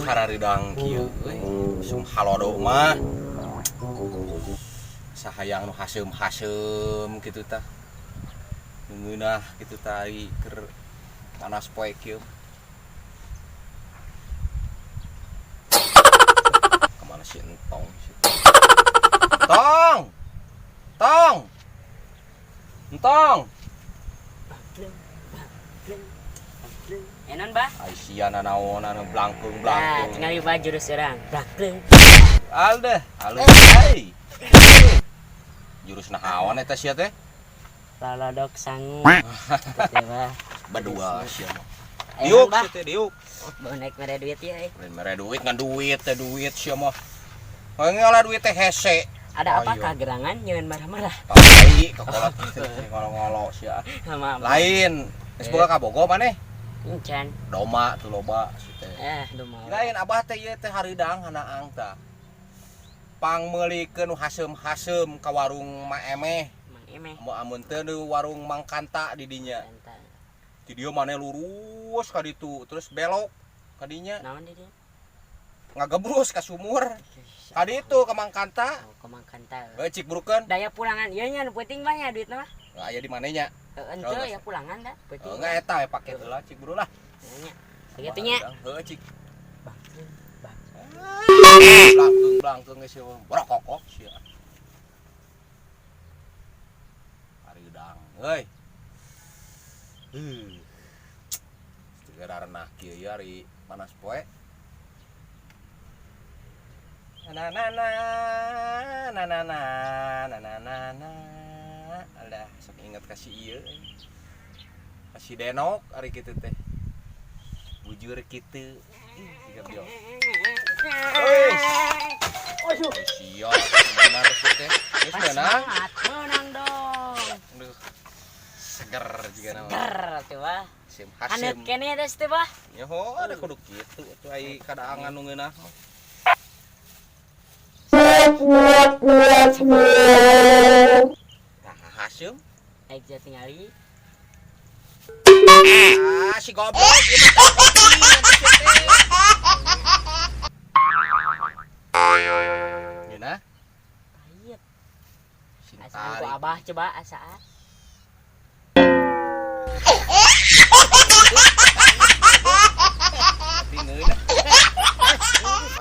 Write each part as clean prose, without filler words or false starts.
Hararidang kieu euy. Sum halodo mah. Sahayang nu haseum-haseum kitu tah. Ngeunah kitu tah ari keur panas poe kieu. Kemana si entong sih? Tong! Tong! Entong! Enon bah? Ai sia nanaon anu Nah, blangkung-blangkung. tinggal iba jurus orang. Blakleung. Alde, alus ai. Jurus nahawan eta sia teh? Lalodok sangu. Teh bah. Badua sia mah. Enon Diuk bah? sia teh diuk. Bonek mere duit ya. Lain mere duit ngan duit teh duit sia mah. Ngolah duit teh hese. Ada apa Ayo. kagerangan jangan marah-marah. Pakai kekolot kitu ngolo-ngolo sia. Sama Lain, geus boga kabogo maneh? Encan. Doma tuh loba si teh. Lu mau. Lain abah teh ieu teh hareudang hanaang tah. Pangmeulikeun nu haseum-haseum ka warung Mak Emeh. Mang emeh. Amun teu di warung Mang Kanta di dinya. Di dieu maneh lurus ka ditu, terus belok ka dinya, Naon di dieu? ngagebrus ka sumur. Ka ditu ka Mang Kanta. Oh, Mang Kanta. Cik burukeun. Daya pulangan ieu nya nu penting banyak duitna mah. Aya di manehnya? Henteu ya pulangan dah. Penting. Enggak eta we pake heula cik buru lah. Nya. Begitu nya. Heuh cik. Bang. Blangkeung geus ieu brokokok sia. Hareudang euy. Segera renah kieu ya ari panas poe. Na na na na na na na na na na. Alah, sok inget ka si ieu. Ka si Denok ari kitu teh. Bujur kitu. Tiga biol. Aduh. Siap, benar sih teh. Geus meunang. Menang dong. Aduh. Seger juga nama. Ger tuh bah. Sim Haneut hasim. kene ada teh bah. Nyoho ada kudu kitu atuh ai kadaangan nu ngeunah. Nah, hasim. Aing jadi tingali. Ah, si goblok ieu mah. Gina? Pahit. Sing Asal ku tarik. abah coba asa. Tingeun.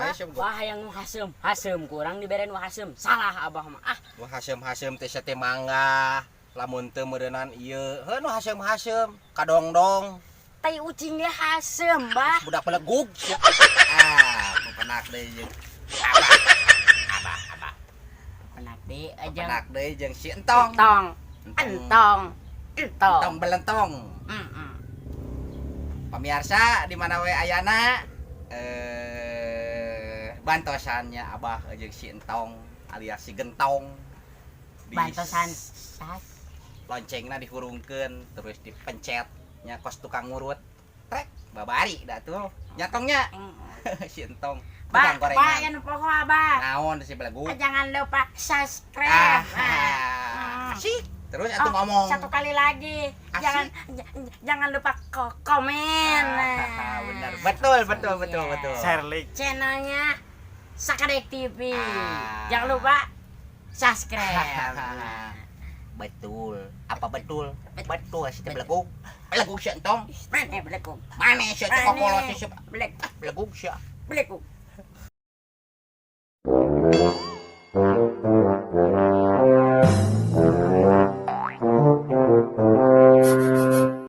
Ayo siap gua. Wah yang haseum kurang diberen haseum. Salah abah mah. Ah, Nu haseum-haseum teh teh mangga. Lamun teu meureunnan ieu, heuh nu haseum-haseum kadongdong. tai ucing dia haseum bah. Budak peleguk. Ah, penak deui jeung abah. Penak deh aja. Penak deui jeung si Entong. Entong. Belentong. Pamirsa di mana we ayana bantosannya abah jeung si Entong alias si Gentong. Bantosan sas. Loncengna dihurungkeun terus dipencet nya kos tukang ngurut. Trek babari da tuh. Nyatongnya si Entong. Bah, Tukang bah yang poho abah. Naon si belegu. Jangan lupa subscribe. Asik. Terus atuh ngomong. Satu kali lagi. Asik. Jangan lupa komen. Benar. Betul. Share link. Channelnya Sakadek TV. Ah. Jangan lupa subscribe. Betul. Apa betul? Betul si belegu. Belegu si Entong. Mana belekung? Mane si kokolo si Belek. belegu si. Belekung.